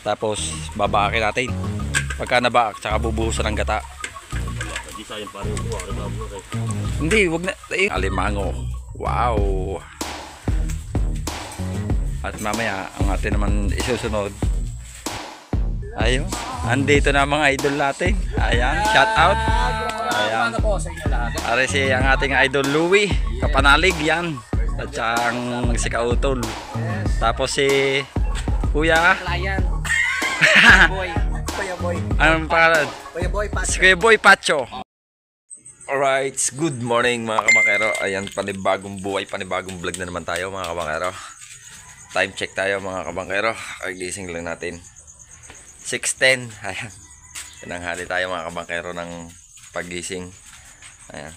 Tapos babaakin natin. Pagka nabaak, tsaka bubuhusan ng gata. Hindi, wag na. Alimango. Wow. At mamaya, ang atin naman isusunod. Ayun. Andito na mga idol natin. Ayan, shout out. Ayan. Are si ang ating idol Louie Kapanalig yan. At saka ang si Kautol. Tapos si Kuya. Kuya Boy. Anong pangalan? Kuya Boy Pacho. Si Kuya Boy Pacho. Alright, good morning mga kamakero. Ayan, panibagong buhay, panibagong vlog na naman tayo mga kamakero. Time check tayo mga kamakero. Ay, gising lang natin 6:10. Ayan, tinanghali tayo mga kamakero ng paggising. Ayan,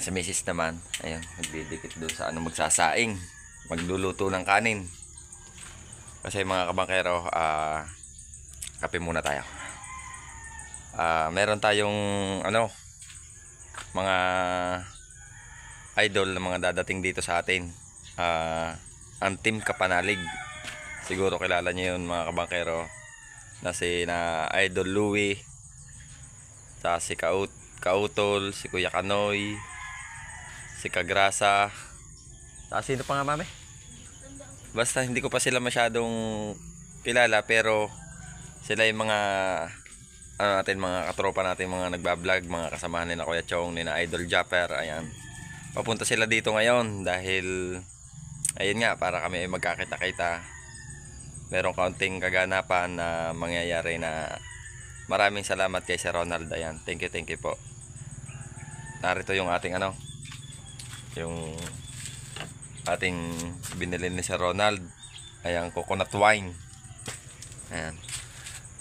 sa misis naman, ayan, nagdidikit doon sa ano, magsasaing, magluluto ng kanin. Kasi mga kamakero, kape muna tayo. Meron tayong ano, mga idol na mga dadating dito sa atin. Ang Team Kapanalig. Siguro kilala niyo yun mga kabangkero. Na Idol Louie, si Kautol, si Kuya Kanoy, si Kagrasa. Sino pa nga mami? Basta hindi ko pa sila masyadong kilala, pero sila yung mga mga katropa natin, mga nagbablog, mga kasamahan ni na Kuya Chong, ni na Idol Japper. Ayan, papunta sila dito ngayon dahil ayun nga, para kami ay magkakita-kita. Merong kaunting kaganapan na mangyayari na maraming salamat kay Sir Ronald. Ayan, thank you po. Narito yung ating yung ating binili ni Sir Ronald. Ayan, coconut wine. Ayan.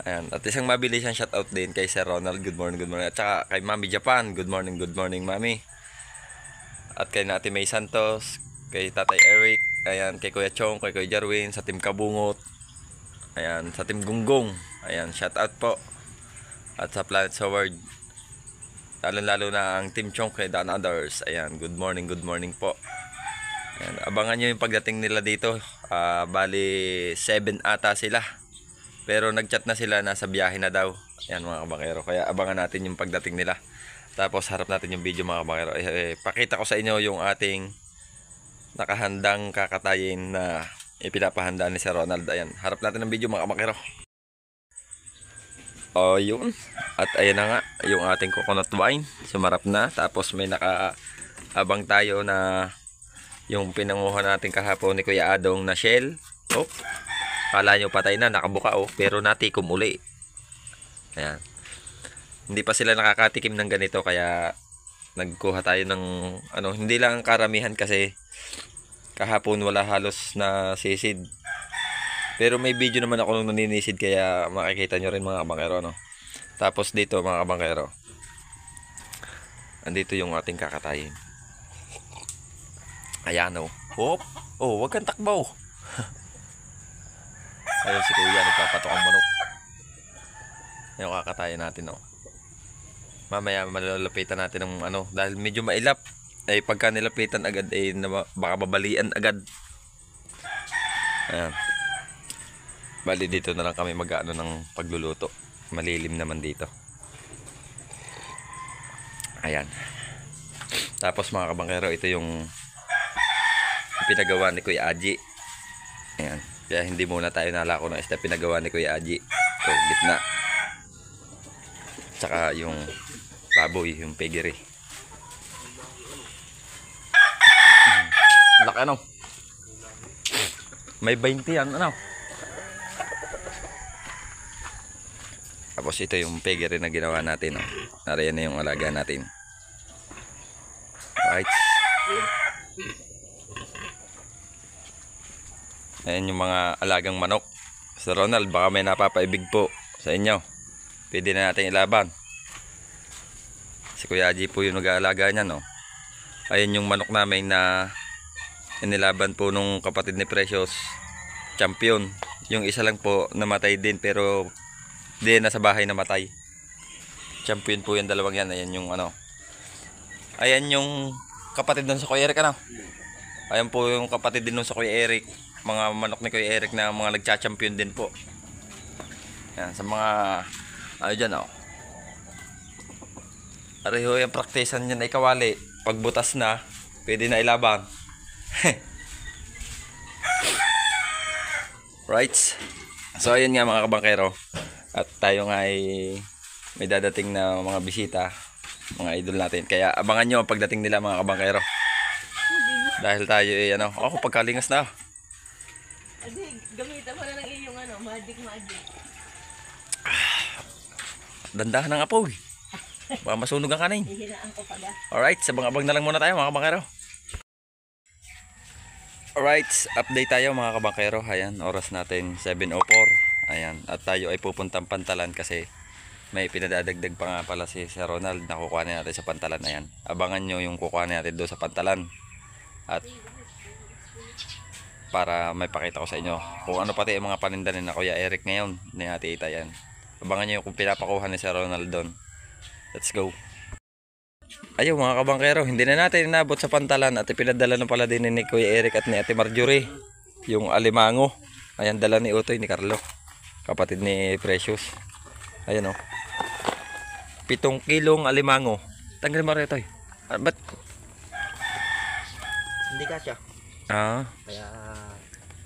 Ayan, at isang mabilis siyang shoutout din kay Sir Ronald. Good morning, good morning. At saka kay Mami Japan. Good morning, Mami. At kay Ate May Santos, kay Tatay Eric, ayan, kay Kuya Chong, kay Kuya Jarwin, sa Team Kabungot, ayan, sa Team Gunggong. Ayan, shoutout po. At sa Planet Sword, lalo na ang Team Chong kay Dan Others. Ayan, good morning po. Ayan, abangan nyo yung pagdating nila dito. Bali 7 ata sila. Pero nagchat na sila, nasa biyahe na daw. Ayan mga kabakero, kaya abangan natin yung pagdating nila. Tapos harap natin yung video mga kabakero. Pakita ko sa inyo yung ating nakahandang kakatayin na ipinapahanda ni Sir Ronald. Ayan, harap natin ang video mga kabakero. O yun. At ayan na nga, yung ating coconut wine. Sumarap na. Tapos may nakaabang tayo na yung pinanguha natin kahapon ni Kuya Adong na shell. Oh, kala nyo patay na, nakabuka pero natikom uli. Ayan. Hindi pa sila nakakatikim ng ganito, kaya nagkuha tayo ng hindi lang karamihan kasi kahapon wala halos na sisid. Pero may video naman ako nung naninisid, kaya makikita nyo rin mga kabangkero, no? Tapos dito mga kabangkero, andito yung ating kakatayin. Ayan o. Hop! Oh, wag kang takbaw. Ayun si Kuya, nagpapatok ang manok. Ayun, kakatayin natin, o. Mamaya malalapitan natin ng dahil medyo mailap. Pagka nilapitan agad, baka babalian agad. Ayan. Bali dito na lang kami mag-ano ng pagluluto. Malilim naman dito. Ayan. Tapos mga kabangkero, ito yung pinagawa ni Kuya Aji. Ayan. Kaya hindi muna tayo nalako ng isda, pinagawa ni Kuya Aji. Ito, gitna. Tsaka yung baboy, yung piggery. Laki may 20 yan, Tapos ito yung piggery na ginawa natin, Nariyan na yung alaga natin. Right. Ayan yung mga alagang manok. Sir Ronald, baka may napapaibig po sa inyo. Pwede na natin ilaban. Si Kuya Aji po yung nag-aalaga niya, Ayan yung manok namin na inilaban po nung kapatid ni Precious, champion. Yung isa lang po namatay din, pero di nasa bahay namatay. Champion po yung dalawang yan. Ayan yung ayan yung kapatid dun sa Kuya Eric, Ayan po yung kapatid din dun sa Kuya Eric. mga manok ni Kuya Eric na mga nagcha-champion din po. Yan, sa mga ano dyan oh. Areho yung praktisan niya na ikawali. Pagbutas na, pwede na ilaban. Right? So ayun nga mga kabangkero. At tayo nga ay may dadating na mga bisita, mga idol natin. Kaya abangan nyo ang pagdating nila mga kabangkero. Dahil tayo ay ano, ako pagkalingas na. Gamitan mo na ng iyong magic. Dandahan ng apoy. Baka masunog ang kanin. Hihinaan ko pala. Alright, sabang-abang na lang muna tayo mga kabangkero. Alright, update tayo mga kabangkero. Ayan, oras natin 7:04. Ayan, at tayo ay pupuntang Pantalan kasi may pinadadagdag pa nga pala si Sir Ronald na kukuhanin natin sa Pantalan. Ayan, abangan nyo yung kukuhanin natin doon sa Pantalan. At para may pakita ko sa inyo kung ano pati yung mga paninda ni na Kuya Eric ngayon ni Ate Ita. Yan, abangan nyo yung kung pinapakuha ni Sir Ronald doon. Let's go. Ayaw mga kabangkero, hindi na natin inabot sa Pantalan at ipinadala na pala din ni Kuya Eric at ni Ate Marjorie yung alimango. Ayan, dala ni Utoy, ni Carlo, kapatid ni Precious. Ayan o, 7 kilong alimango. Tanggalin mo rin ito. Ba't? Hindi ka siya. Ah, Kaya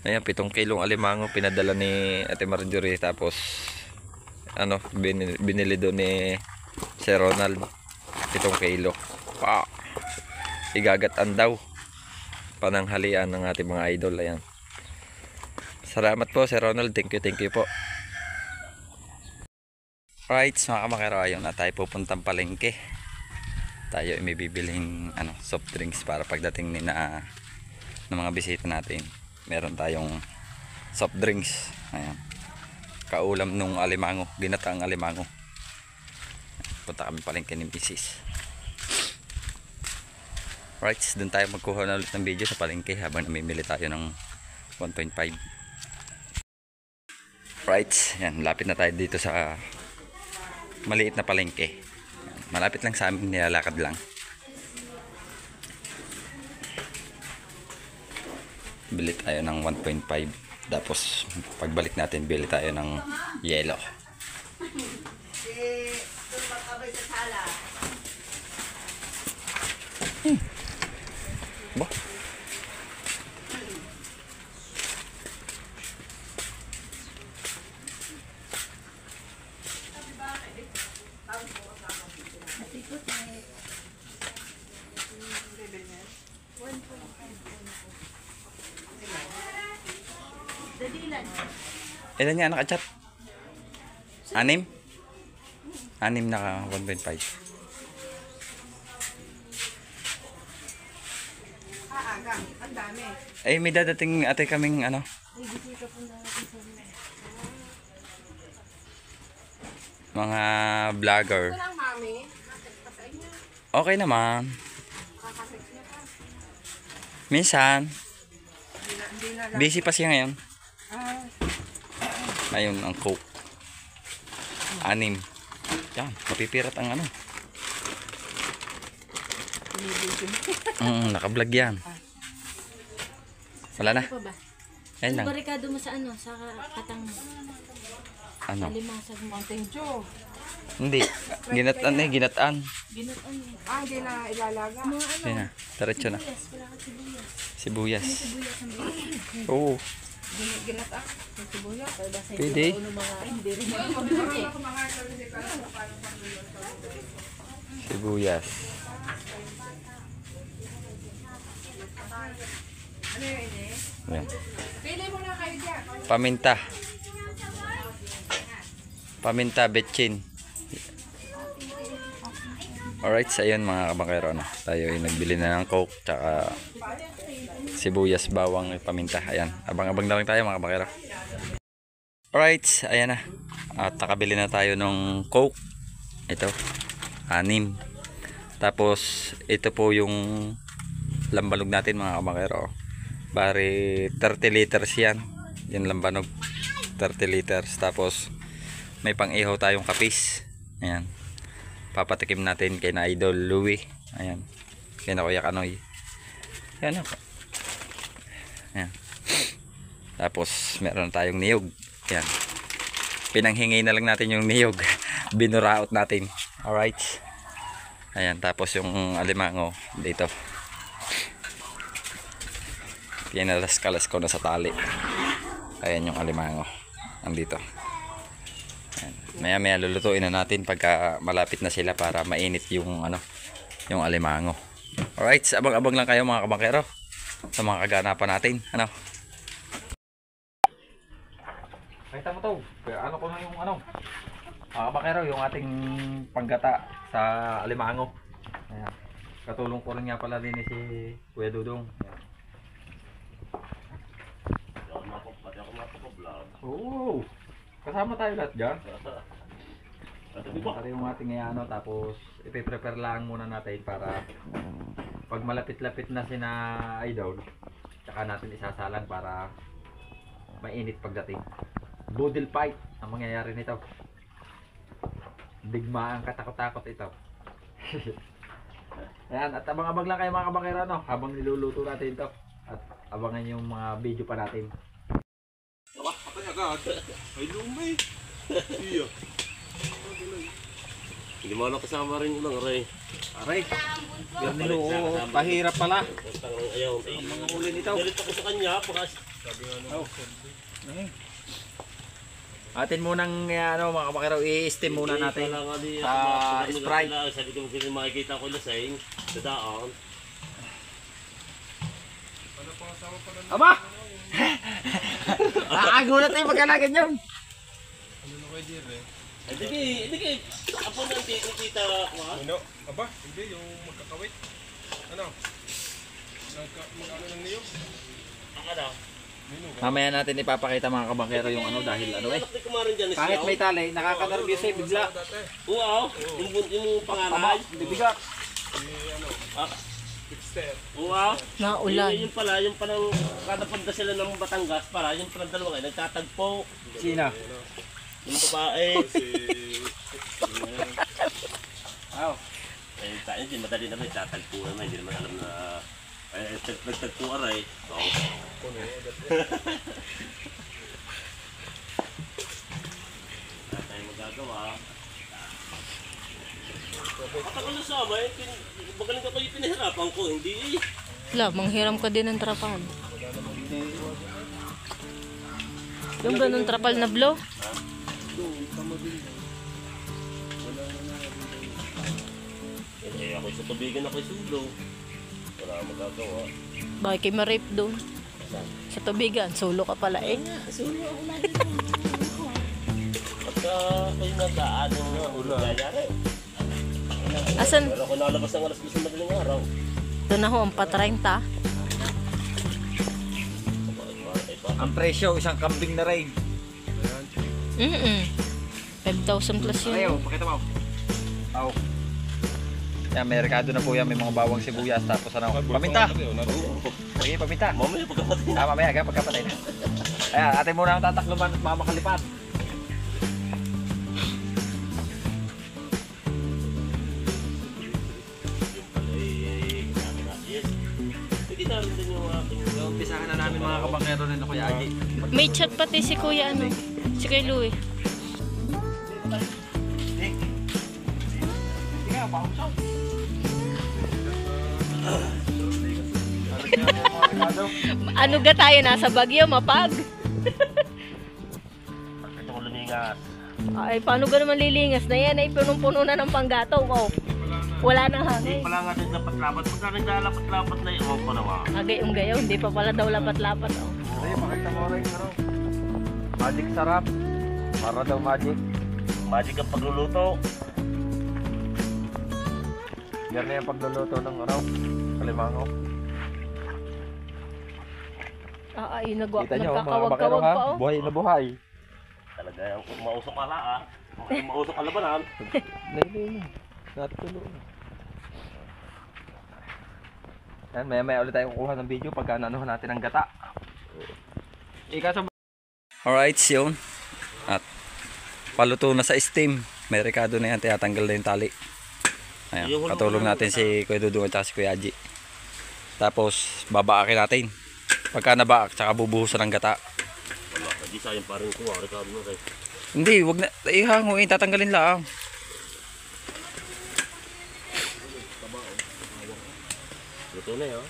ayan, 7 kilong alimango pinadala ni Ate Marjorie. Tapos ano, binili doon ni Sir Ronald 7 kilo. Pa, igagatan daw pananghalian ng ating mga idol. Ayan, salamat po Sir Ronald, thank you po. Right, mga kabangkero, ayun na tayo pupuntang palengke. Tayo ay may bibiling soft drinks para pagdating ni na ng mga bisita natin. Meron tayong soft drinks. Ayan, kaulam nung alimango, ginataang alimango. Punta kami palengke ni Mrs. Right, dun tayo magkuha na ulit ng video sa palengke habang namimili tayo ng 1.5. Right, yan, lapit na tayo dito sa maliit na palengke. Malapit lang sa amin, nilalakad lang. Bili tayo ng 1.5. Tapos pagbalik natin, bili tayo ng yelo. Ba? Ilan nga nakachat? 6? 6 naka 1.5. Ang dami. Ay, may dadating ate kaming mga vlogger. Walang mami. Okay naman. Minsan busy pa siya ngayon. Ayun ang coke. 6. Yan, mapipirat ang naka-vlog yan. Wala na. Ano pa ba? Ayun lang. Barikado mo sa sa katang limasag mo. Mountain Dew. Hindi. Ginataan ginataan. Ginutan eh. Hindi na ilalaga. Mga Yan na. Diretso na. sibuyas, wala ka sibuyas. Sibuyas. Sibuyas ang bilis. Oo. Ginata. Sibuyas. Pwede. Hindi rin. Sibuyas. Yan. Pili mo na kayo dyan. Paminta. Paminta, betchin. Alright, so ayun mga kabangkero, tayo ay nagbili na ng coke tsaka sibuyas, bawang, paminta. Ayan, abang-abang na lang tayo mga kabangkero. Alright, ayan na. At nakabili na tayo ng coke. Ito, 6. Tapos ito po yung lambanog natin mga kabangkero. Bari 30 liters yan. Yung lambanog 30 liters. Tapos may pang-ihaw tayong kapis. Ayan, papatikim natin kay na Idol Louie. Ayan, kay na Kuya Kanoy. Ayan ako. Ayan. Tapos meron tayong niyog. Yan. Pinanghingi na lang natin yung niyog. Binuraot natin. Alright. Ayan, tapos yung alimango dito. Pinalas-kalas ko na sa tali. Ayan yung alimango. Andito. Ayan. Maya-maya lulutuin na natin pagka malapit na sila para mainit yung ano, yung alimango. Alright, abang-abang lang kayo mga kabangkero sa mga kaganapan natin. Ano? Kita mo to. Kaya ano ko na yung ano. Mga kabangkero, yung ating panggata sa alimango. Ayan. Katulong ko rin nga pala din si Kuya Dudong. Ayan. Oo. Kasama tayo lahat dyan. Ito yung ating ano, tapos ipiprepare lang muna natin para pag malapit-lapit na sina Idol, tsaka natin isasalang para mainit pagdating. Budil fight ang mangyayari nito. Digmaan katakot-takot ito. Ayan, at abang-abang lang kayo mga kabangkero, no? Habang niluluto natin ito. At abangan yung mga video pa natin. Patay agad. Ay lumay. Iya. Hindi mo lang kasama rin yung lang, Ray. Aray, yan nilo, pahirap pala. Ayaw. Ang mga huli nito. Galit ako sa kanya. Atin munang ano, mga kabangkero, i-steam muna natin sa Sprite. Sabi ko kung makikita ko lasing sa daan. Aba! Gulat tayo pagkalagan yun. Hindi apo na ang tita ko ha? Ano? Aba, hindi yung magkakawit. Ano? Mag-ano ng niyo? Ang ano? Mamaya natin ipapakita mga kabangkero yung ano dahil ano eh. Anak ni Kumarin dyan is Kahit yaw. may tali, nakakanervyos eh bigla. Oo, yung pangaray. Bibigat. Fixter. Oo. Naulan. Yung pala, yung palang kada punta sila ng Batangas para yung palang dalawa kayo nagtatagpo. Sina? Yung babae. Wow. Eh, tayo din madali naman tatagpo naman, hindi naman alam na nagtagpo aray. Oo. Wala tayong magagawa. Matagal na sa amin, magaling ka kayo pinahirapan ko, hindi eh. Wala, manghiram ka din ng trapal. Yung ganun trapal na blow? Eh, ako sa tubigan ako sulo. Wala akong magagawa. Bakit kayo ma-rape doon? Sa tubigan, solo ka pala eh. Pagka kayo nag-aano nga, ulo gayari. Asan? Pero ako nalabas ng alas 10 ng madaling araw. Doon ako ang patrenta. Ang presyo, isang kambing na rin. 5,000 plus yun. Ayaw, pakita mo. Aw. Yan, may rekado na po yan. May mga bawang sibuyas. Tapos ano, paminta. Sige, paminta. Mamaya pagkapatid. Mamaya, pagkapatay na. Ayan, atin muna ang tatakluban at mamakalipat. Yung pala eh, kami na. Yes. Hindi namin din yung aking... Umpisahan na namin mga kabangkero na Kuya Aji. May chat pati si Kuya ano. Si Kuya Louie. Sige, pausap. Ano ga tayo nasa Bagyo, mapag? Ito ko lumingas. Ay, paano ga naman lilingas na yan? Ay, punong-puno na ng panggataw. Oh. Wala nang Hindi hangin. pala nga din lapat-lapat. Pagka naglalapat-lapat na yun, ko naman. Agay yung gayaw, hindi pa pala daw lapat-lapat. Oh. Sige, pakita mo rin. Ano? Magic sarap. Para daw magic. Magic ang pagluluto. Yan na yung pagluluto ng ano, kalimango. Ay, nagkawag-kawag Kita nyo, mga kabangkero pa ha. oh. Buhay na buhay. Talaga yung mausok pala ah. Mausok ka labanan. Layo na. Natulo. Yan, maya ulit tayo kukuha ng video pagka nanuhan natin ang gata. Alright, yun. At paluto na sa steam. May rekado na yan, tiyatanggal na yung tali. Ayan, katulong natin si Kuya Dudong at si Kuya Aji. Tapos babaakin natin. Pagka nabaak, tsaka bubuhusan ng gata. Di sayang parang kuha. Rekado mo kayo. Hindi, wag na. Ihanguin, tatanggalin lang. Luto na yun.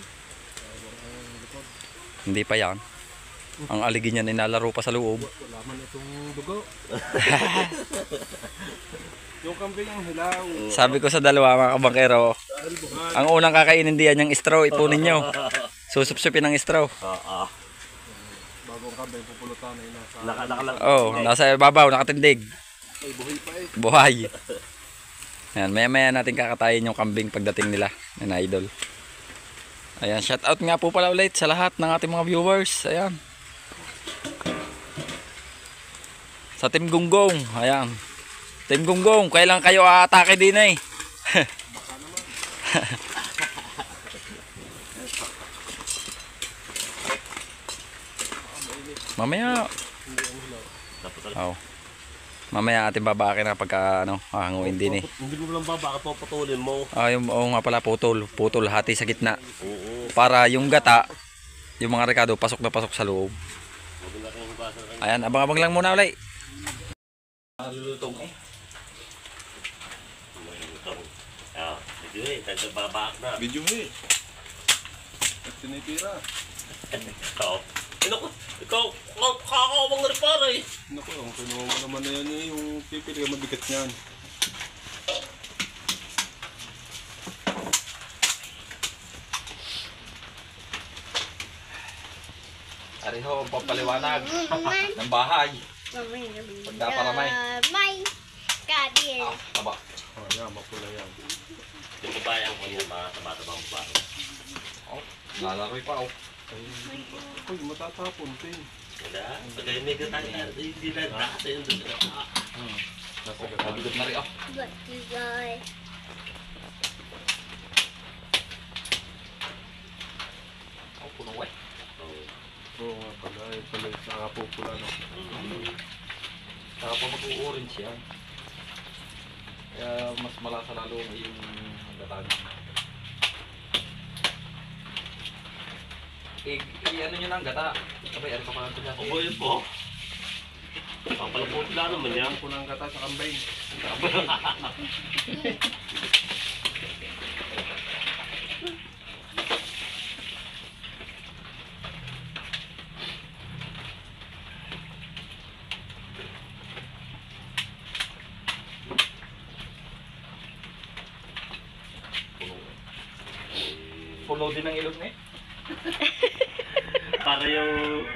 Hindi pa yan. Ang aligi niya nilalaro pa sa loob. Wala man itong dugo. Yung kambing ang hilaw. Sabi ko sa dalawa mga kabangkero, ang unang kakainin diyan yung straw, ipunin nyo. Susupsupin ng straw. Oo. Bagong kambing pupulutan ay nasa. Nakalang. Oh, nasa ibabaw, nakatindig. Ay, buhay pa eh. Buhay. Ayan, maya-maya natin kakatayin yung kambing pagdating nila, na idol. Ayan, shout out nga po pala ulit sa lahat ng ating mga viewers. Ayan. Sa Team Gunggong, ayan. Team Gunggong, kailan kayo aatake din eh? Mamaya. Oh. Mamaya ating babakin na pagka hanguin din eh. Hindi mo lang baka papatulin mo. Yung nga pala putol hati sa gitna. Oo. Para yung gata, yung mga rekado pasok na pasok sa loob. Ayan, abang-abang lang muna ulit. Lulutong eh. Ah, sige eh, tayo babak na. Video mo eh. At tinitira. Ikaw, kakawang na rin pare. Naku, ang kinuha mo naman na yan eh. Yung pipili ka mabigat niyan. Ariho, papaliwanag ng bahay. Pagdaparamay. May kadil. Taba. Oh, yan, mapula yan. Yung babayan ko yun, mga taba-tabang babae. Oh, lalaroy pa oh. Uy, matatapon, Tin. Wala, pagay may gatang hindi na dasa yun. Nasa gata. Mabigot na rin oh. But you guys. Oh, puno eh. Oo nga pala, eh, pala sa kapupula, no? Saka pa mag-orange yan. Kaya mas malasa lalo yung gatan. Ano nyo ng gata? Sabay, ano pa pala ito natin? Obo yun po. Papalapot lang naman yan. Punang gata sa kambing. Pulo din ng ilog na eh. Para yung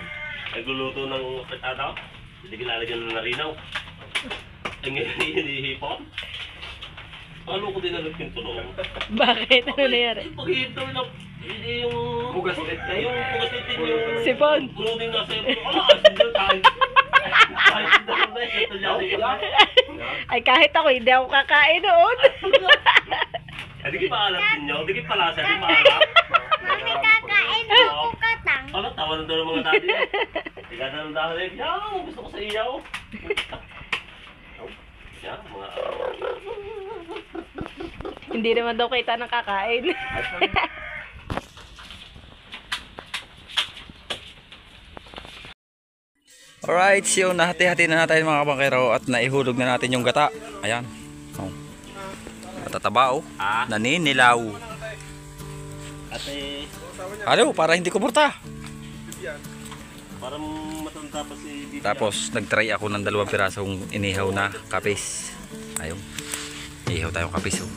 nagluluto ng ano, hindi kilalagyan ng narinaw. Ang ngayon hinihipon. Ano ko din nalagyan tulong? Bakit? Ano nangyari? Paghihintay na, hindi yung... Bugas ulit. Yung bugas ulit yung... Sipon. Puno din nasa iyo. Ano, asin doon kahit... Kahit hindi ako na, ito yari ka lang. Ay kahit ako, hindi ako kakain noon. Hindi kayo maalam din nyo, hindi kayo palasa, hindi maalam. Mami kakain ako katang. Ano, tawa na daw ng mga dati. Tiga na ng dati, yaw, gusto ko sa iyaw. Yan, mga... Hindi naman daw kita ng kakain. Alright, so nahati-hati na natin mga kabangkero at naihulog na natin yung gata. Ayan. Oh. Matataba oh. Naninilaw. Ate, Halo, para hindi kumurta. parang matanda pa si Dita. Tapos nagtry ako ng 2 pirasong inihaw na kapis. Ayun. Ihaw tayong kapis oh.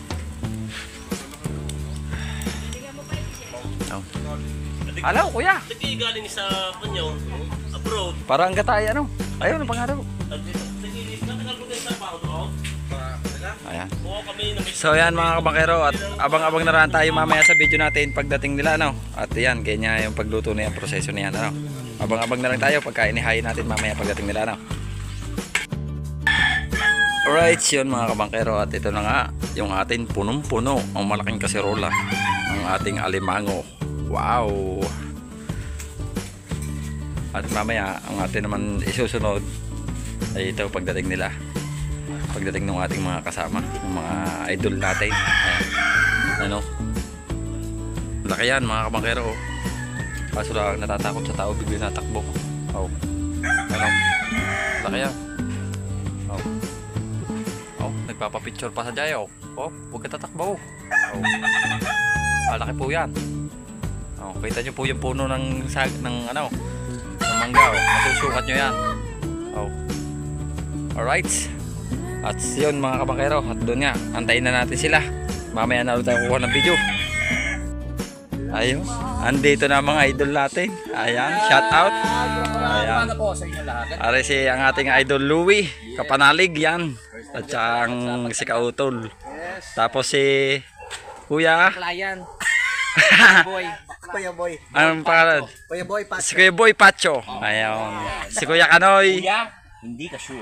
Oh. Halo, kuya. Sige, galing sa kanyo, abroad. Para ang gata ay ano. Ayun, ang pangaraw. Sige, natagal ko din sa baho doon. Ayan. Oo, kami na may... So ayan mga kabangkero at abang-abang na rin tayo mamaya sa video natin pagdating nila ano. At yan, ganyan yung pagluto na yung proseso niyan ano. Abang-abang na rin tayo pagka inihayin natin mamaya pagdating nila ano. Alright, yun mga kabangkero at ito na nga yung ating punong-puno ang malaking kaserola ng ating alimango. Wow! At mamaya ang atin naman isusunod ay ito pagdating nila. Pagdating ng ating mga kasama, ng mga idol natin. Ayan. Ano? Laki yan mga kabangkero. Kaso lang natatakot sa tao bigla natakbo. Oh. Ano? Laki yan. Oh. Oh, nagpapapicture pa sa Jayo. Oh, huwag ka tatakbo. Oh. Laki po yan. Oh, kita nyo po yung puno ng ano, ng mangga. Oh. Masusukat nyo yan. Oh. Alright. At yun mga kabangkero. At doon nga, antayin na natin sila. Mamaya na ulit tayo kukuha ng video. Ayun. Andito na mga idol natin. Ayan, shout out. Ayan. Are si ang ating idol Louie Kapanalig yan. At saka ang si Kautol. Tapos si Kuya. Kuya Boy. Anong pangalan? Kuya Boy, Pat. Si Kuya Boy Pacho. Ayun. Si Kuya Kanoy. Hindi ka sure.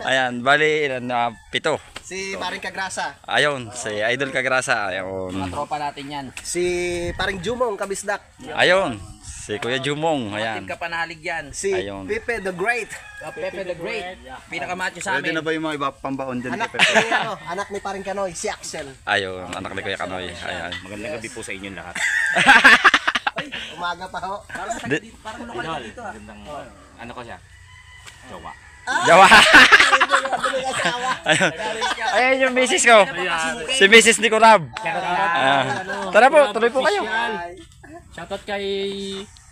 Ayan, bali ilan na 7. Si Paring Kagrasa. Ayun, si Idol Kagrasa. Ayun. Tropa natin yan. Si Paring Jumong Kabisdak. Ayun, si Kuya Jumong. Ayan. Team Kapanalig yan. Si Ayun. Pepe the Great. Pepe the Great. Pinakamacho sa amin. ba yung mga iba pambaon dyan? Anak ni anak ni Paring Kanoy, si Axel. Ayun, anak ni Kuya Kanoy. Ayan. Magandang gabi po sa inyong lahat. Umaga pa ho. Parang lokal dito ah. Ano ko siya? Jowa. Jawa. Ayun. Ayun yung misis ko. Si Mrs. Nicolab. Tara po, tuloy po kayo. Shoutout kay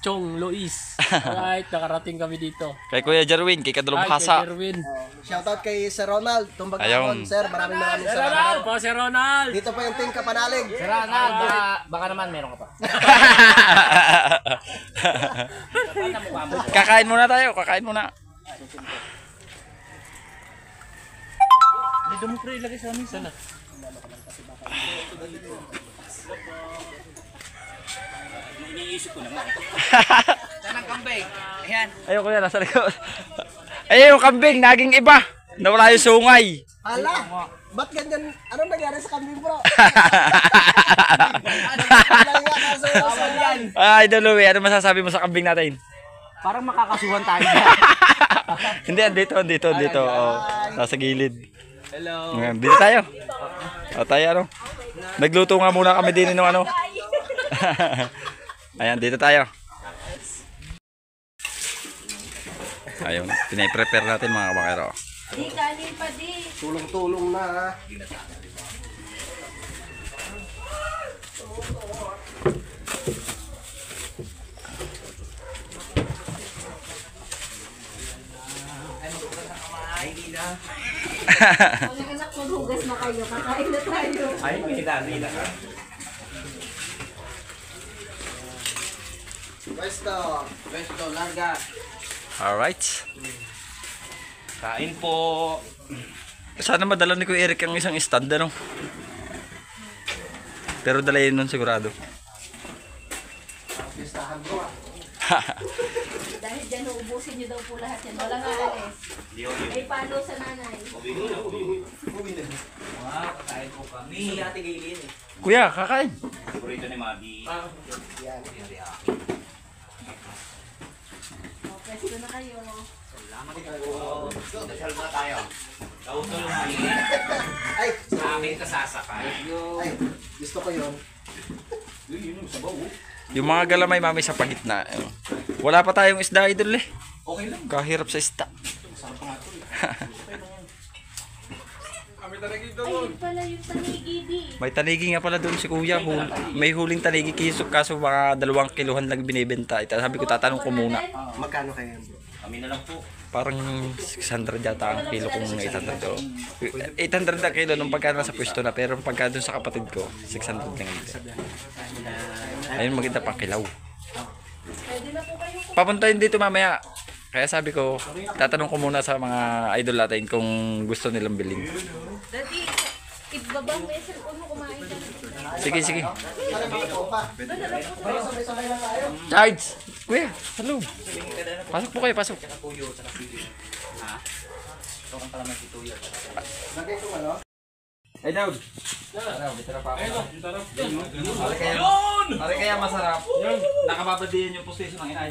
Chong Lois. Alright, nakarating kami dito. Kay Kuya Jerwin, kay Kadulong Kay Hasa. Jerwin. Shoutout kay Sir Ronald, tumbag Ayun. kahapon. Sir, maraming Sir salamat. Ronald! Po, Sir Ronald! Dito po yung team Kapanalig. Ronald, baka naman meron ka pa. Kakain muna tayo, kakain muna. Dito mo pre, ilagay sa amin. Sana. Iniisip ko na nga. Saan ang kambing? Ayan. Ayun kuya, nasa likod. Ayun yung kambing, naging iba. Nawala yung sungay. Hala, ba't ganyan? Anong nangyari sa kambing bro? Ay, Idol Louie, ano masasabi mo sa kambing natin? Parang makakasuhan tayo. Hindi, dito. Oh, nasa gilid. Hello. Ngayon, bili tayo. O tayo ano. Nagluto nga muna kami din ng ano. Ayan, dito tayo. Ayun, pinay-prepare natin mga kabakero. Di, kanin pa di. Tulong-tulong na. Mga anak, maghugas na kayo. Kakain na tayo. Ay, may dali na ka. Pwesto, larga. Alright. Kain po. Sana madala ni Kuya Eric ang isang stand ano. Pero dala yun nun sigurado. Dahil dyan, uubusin nyo daw po lahat yan. Walang aalis. Ay, paano sa nanay? Wow, kain po kami. Gusto ni Ate Gaylin eh. Kuya, kakain. Paborito ni Mabi. O, pwesto na kayo. Dasal na tayo. Kautol Mabi. Ay, Sa amin ka sasakay. ay, gusto ko yun. Yung mga galamay mami sa pagitna. Wala pa tayong isda idol eh. Okay lang. Kahirap sa isda. Kami talaga dito. Ay, yun pala yung tanigi di. May tanigi nga pala doon si Kuya. May huling tanigi kaso mga 2 kiluhan lang binibenta. Sabi ko tatanong ko muna. Magkano kayo bro? Kami na lang po. Parang 600 yata ang kilo kung 800 o. 800 ang kilo nung pagka nasa pwesto na. Pero pagka doon sa kapatid ko, 600 lang. Ayun maganda pang kilaw. Pwede na po kayo. Papuntahin dito mamaya. Kaya sabi ko, tatanong ko muna sa mga idol natin kung gusto nilang bilhin. Daddy, ibabang may cellphone mo kumain ka na. Sige. Charge! Kuya, hello. Pasok po kayo, pasok. Ay, Daud. Dito na pa ako. Pare kaya masarap. Nakababadiyan yung postation ng inay.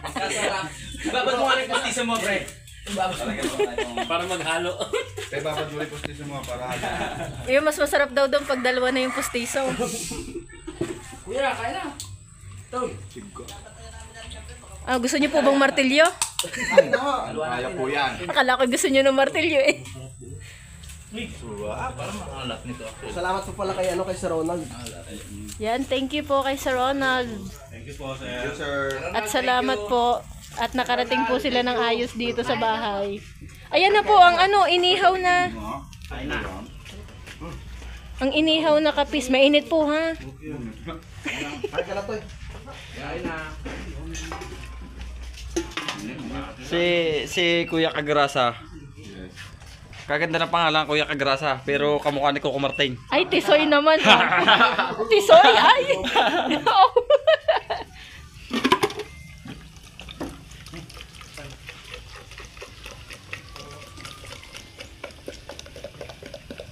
Kasarap. Ibabad mo nga rin pastisa mo, pre. Para maghalo. Kaya babad mo rin postisyon mo para Yung mas masarap daw doon pag dalawa na yung pustiso. Kuya, kain na. Ah, gusto niyo po bang martilyo? Ayaw po yan. Akala ko gusto niyo ng martilyo eh. Salamat po pala kay Sir Ronald. Yan, thank you po kay Sir Ronald. Yes, sir. At salamat po. At nakarating po sila ng ayos dito sa bahay. Ayan na po ang inihaw na. Ang inihaw na kapis. Mainit po ha. Ay ka na to. Si Kuya Kagrasa. Kaganda ng pangalan, Kuya Kagrasa, pero kamukha ni Coco Martin. Ay, tisoy naman ha. Tisoy, ay.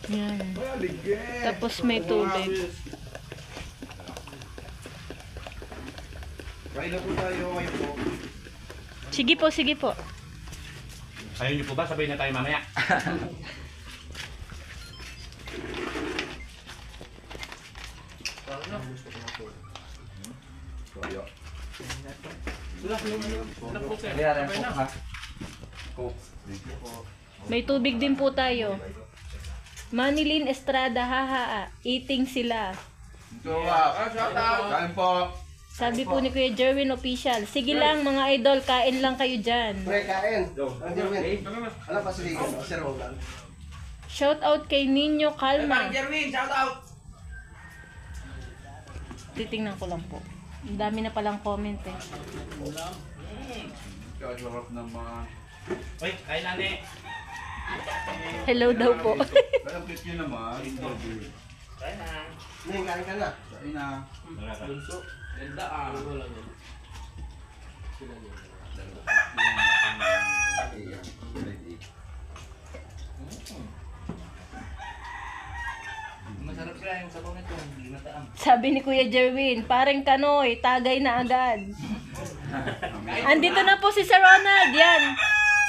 Yan. Tapos may tubig. Kain na po tayo ngayon po. Sige po, sige po. Ayaw niyo po ba? Sabihin na tayo mamaya. May tubig din po tayo. Manilyn Estrada, haha, eating sila. Ito kain po. Sabi po ni Kuya Jerwin Official, sige lang mga idol, kain lang kayo dyan. Pre, kain. Ang Jerwin. Alam pa si Sir Ronald. Shout out kay Nino Calma. Jerwin, shout out! Titingnan ko lang po. Ang dami na palang comment eh. Kagarap naman. Uy, kain na ni. Hello daw po. Kaya cute yun naman. Kain na. Ning, kain ka na. Kain na. Ganda ah. Masarap sila yung sabaw nito. Hindi mataam. Sabi ni Kuya Jerwin, parang kanoy, tagay na agad. Andito na po si Sir Ronald, yan.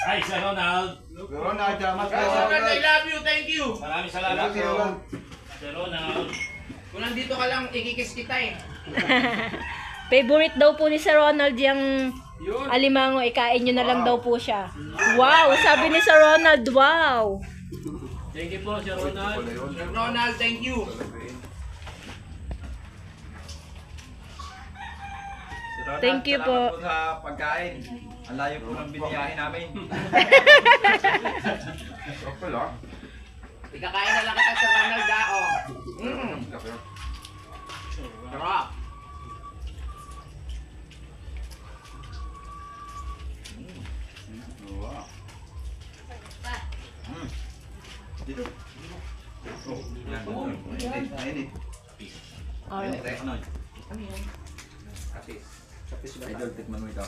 Ay, Sir Ronald. Ronald, salamat po. I love you, thank you. Maraming salamat Sir Ronald. Sir Ronald. Kung nandito ka lang, ikikis kita eh. Favorite daw po ni Sir Ronald yung alimango, ikain nyo na lang daw po siya. Wow, sabi ni Sir Ronald, wow. Thank you po, Sir Ronald. Sir Ronald, thank you. Thank you po. Salamat po sa pagkain. Ang layo po ng biniyahin namin. Okay lang. Ikakain na lang kita, Sir Ronald, dao. Sarap. Wow. Dito. Oh, yan. Mainit. Alright. Idol, tikman mo ito.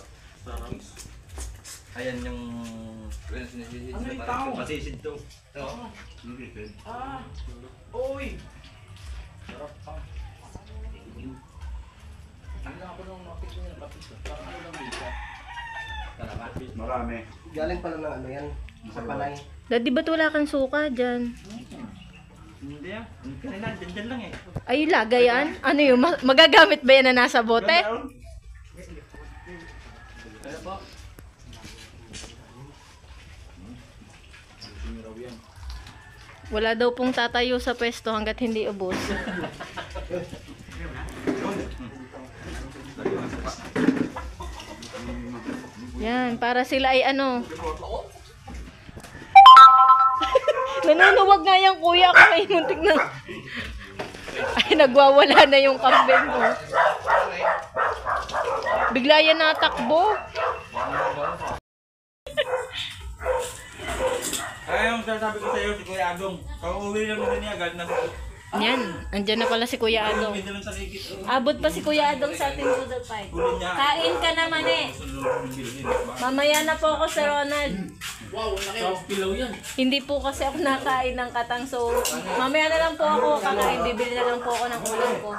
Ayan yung... Ano ikaw? Masisid to. Ah. Uy. Marami. Galing pala ng ano yan. Sa Panay. Dadi ba't wala kang suka dyan? Hindi ah. Kanina, dyan lang eh. Ay, lagayan? Ano yun? Magagamit ba yan na nasa bote? Wala daw pong tatayo sa pwesto hanggat hindi ubos. Yan, para sila ay ano. Nanunuwag nga yung kuya ko ay muntik na. Ay, nagwawala na yung kambing mo. Bigla yan natakbo. Ay, yung sasabi ko sa'yo, si Kuya Agong. Kauuwi lang nila niya, agad na. Yan, andyan na pala si Kuya Adong. Hindi naman sa ligit. Abot pa si Kuya Adong sa ating noodle fight. Kain ka naman eh. Mamaya na po ako, Sir Ronald. Wow, laki. Soft pillow yan. Hindi po kasi ako nakain ng katang, so mamaya na lang po ako kakain. Bibili na lang po ako ng ulam ko.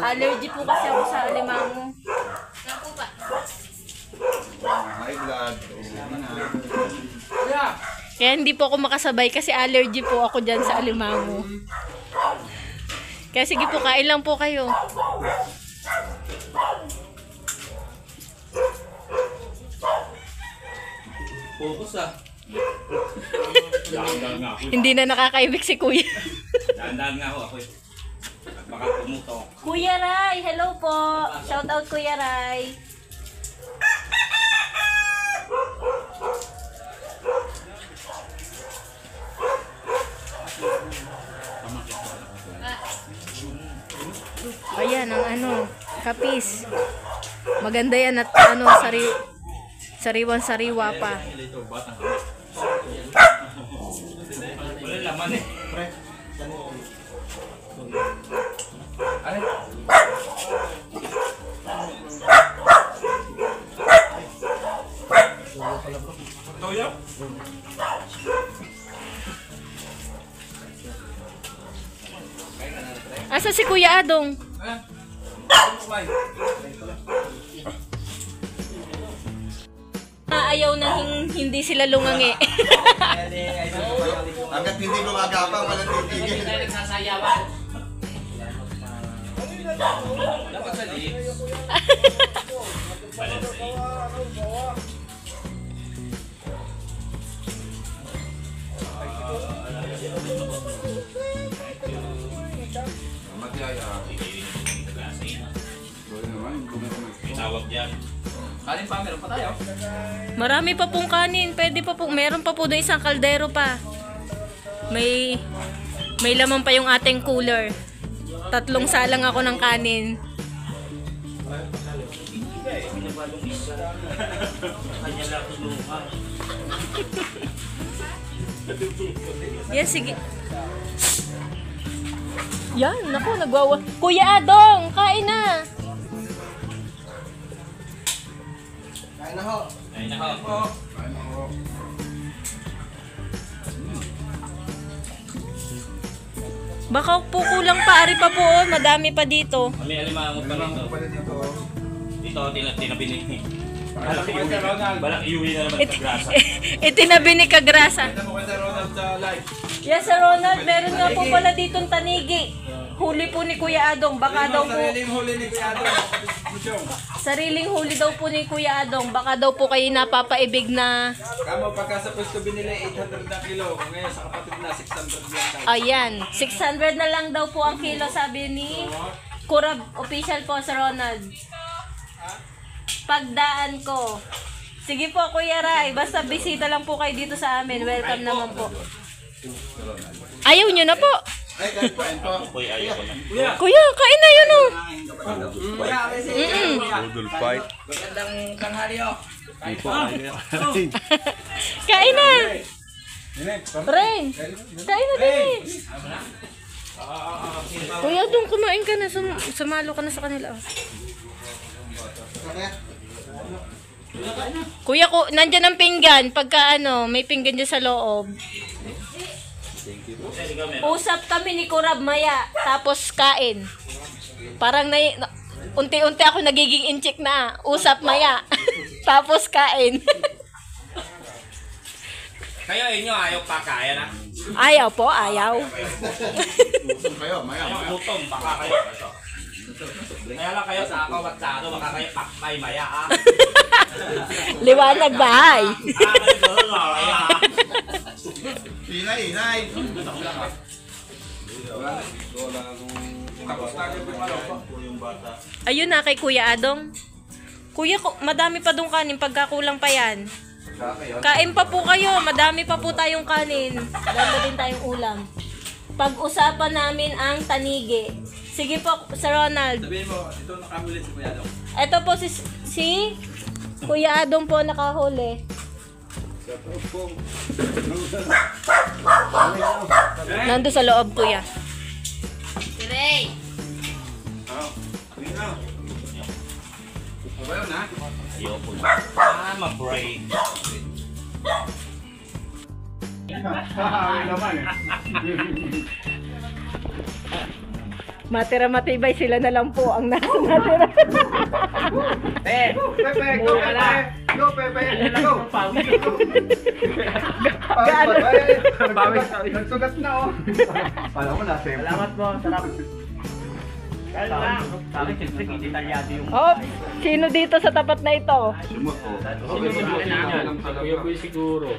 Allergy po kasi ako sa alimango. High blood. Kaya hindi po ako makasabay kasi allergy po ako dyan sa alimango. Kaya sige po, kain lang po kayo. Focus ah. Dahan-dahan nga ako. Hindi na nakakaibig si Kuya. Dahan-dahan nga ako eh. Baka pumuto. Kuya Ray, hello po. Shout out Kuya Ray. Ayan ang ano, kapis. Maganda yan at ano, sariwan-sariwa pa. Wala laman eh. Asa si Kuya Adong? Ayaw na hindi sila lungangi. Hanggat hindi gumagapang, walang titigil. Nagsasayawan. Dapat sa lips. Tawag dyan. Kanin pa, meron pa tayo. Marami pa pong kanin. Pwede pa po. Meron pa po doon isang kaldero pa. May laman pa yung ating cooler. 3 salang ako ng kanin. Yan, sige. Yan, naku, nagwawa. Kuya Adong, kain na. Kain na ho. Ayun na ako. Baka po kulang pa, ari pa po, oh. Madami pa dito. May alimangot pa dito. Dito, tinabi ni. Balak iuwi na naman sa grasa. Itinabi ni Kagrasa. Yes, Sir Ronald, meron nga po pala ditong tanigi. Huli po ni Kuya Adong, baka daw po... Sariling huli daw po ni Kuya Adong, baka daw po kayo napapaibig na... Kamo pagka sa pwesto binili 800 na kilo, ngayon sa kapatid na 600 lang tayo. Ayan, 600 na lang daw po ang kilo, sabi ni Kurab, official po, Sir Ronald. Pagdaan ko. Sige po, Kuya Ray, basta bisita lang po kayo dito sa amin. Welcome naman po. Ayaw nyo na po. Ay, kain po. Uy, ayaw ko na. Kuya, kain na yun oh. Noodle fight. Magandang tanghali oh. Kain na. Ren, kain na din. Kuya, doon kumain ka na. Sumalo ka na sa kanila. Oh. Kuya, nandyan ang pinggan. Pagka ano, may pinggan dyan sa loob. Usap kami ni Kurab maya, tapos kain. Parang unti-unti ako nagiging inchik na. Usap maya, tapos kain. Kayo inyo ayaw pa kaya na? Ayaw po, ayaw. Kayo, maya. Gutom, baka kayo. Kaya lang kayo sa ako at sa ano, baka kayo pakmay maya ah. Liwanag bahay. Inay, inay. Ayun na kay Kuya Adong. Kuya, madami pa dong kanin. Pagkakulang pa yan. Kain pa po kayo. Madami pa po tayong kanin. Ganda din tayong ulam. Pag-usapan namin ang tanigi. Sige po, Sir Ronald. Sabihin mo, ito nakamulit si Kuya Adong. Ito po si Kuya Adong po nakahuli. Nando sa loob, Kuya. Ray! Ayoko na. I'm afraid. Matira matibay sila na lang po ang nasa natira. Pepe, go Pepe. Go Pepe. Go. Pawis. Nagsugat na oh. Pala mo na, Sep. Salamat po, sarap. Oh, sino dito sa tapat na ito? Kuya Boy siguro.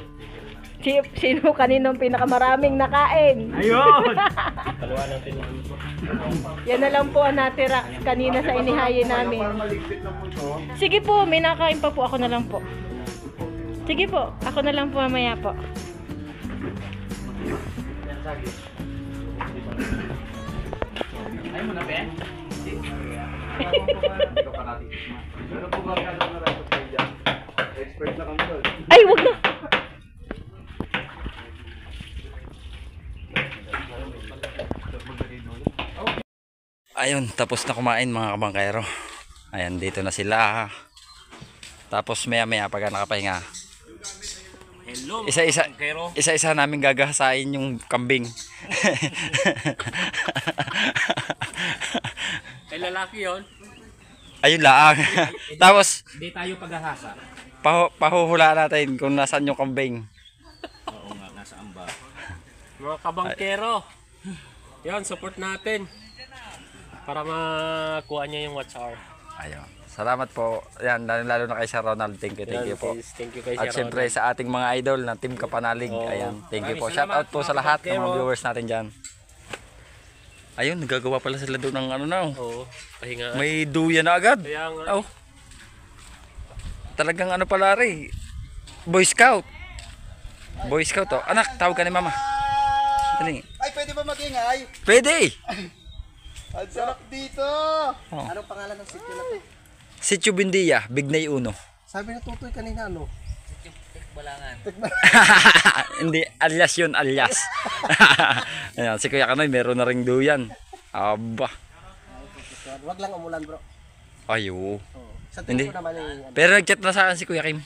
Sino kaninong pinakamaraming nakain? Ayun! Yan na lang po ang natira kanina sa inihayin namin. Sige po, may nakain pa po. Ako na lang po. Sige po, ako na lang po mamaya po. Ayaw mo na, Ben? Expert na kami doon. Ay, wag na! Ayun, tapos na kumain mga kabangkero. Ayan, dito na sila. Tapos maya pag nakapahinga, Hello, isa-isa namin gagahasain yung kambing. Ay, lalaki yun. Ayun lang. Tapos Hindi tayo paghahasa. pahuhula natin kung nasaan yung kambing. Oo nga, nasaan ba? Mga kabangkero. Yan, support natin. Para makuha niya yung watch hour. Ayun. Salamat po. Yan, lalo na kay Sir Ronald. Thank you po. Thank you kay At Sir syempre Ronald. sa ating mga idol ng Team Kapanalig. Oo. Ayan, thank you po. Maraming Shout out po sa lahat ng mga kabangkero. viewers natin dyan. Ayun, nagagawa pala sila doon ng ano na. Oo, pahingaan. May duya na agad. Kaya nga. Oh. Talagang ano pala rin. Boy Scout. Boy Scout oh. Anak, tawag ka ni Mama. Dali. Ay, pwede ba magingay? Pwede. Ang sarap dito! Oh. Anong pangalan ng sityo na to? Sitio Bindia, Bignay Uno. Sabi na Tutoy kanina, ano? Hindi, alias yun, alias. Ayan, si Kuya Kanoy, meron na ring duyan. Aba. Wag lang umulan, bro. Ayo. Sa Hindi. tingin ko naman yung... Pero nag-chat na sa akin si Kuya Kim.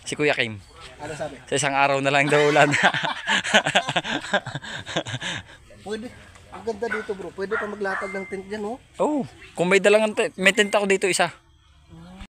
Si Kuya Kim. Ano sabi? Sa isang araw na lang daw ulan. Pwede. Ang ganda dito, bro. Pwede pa maglatag ng tent dyan, oh. Oh, kung may dalang tent, may tent ako dito isa.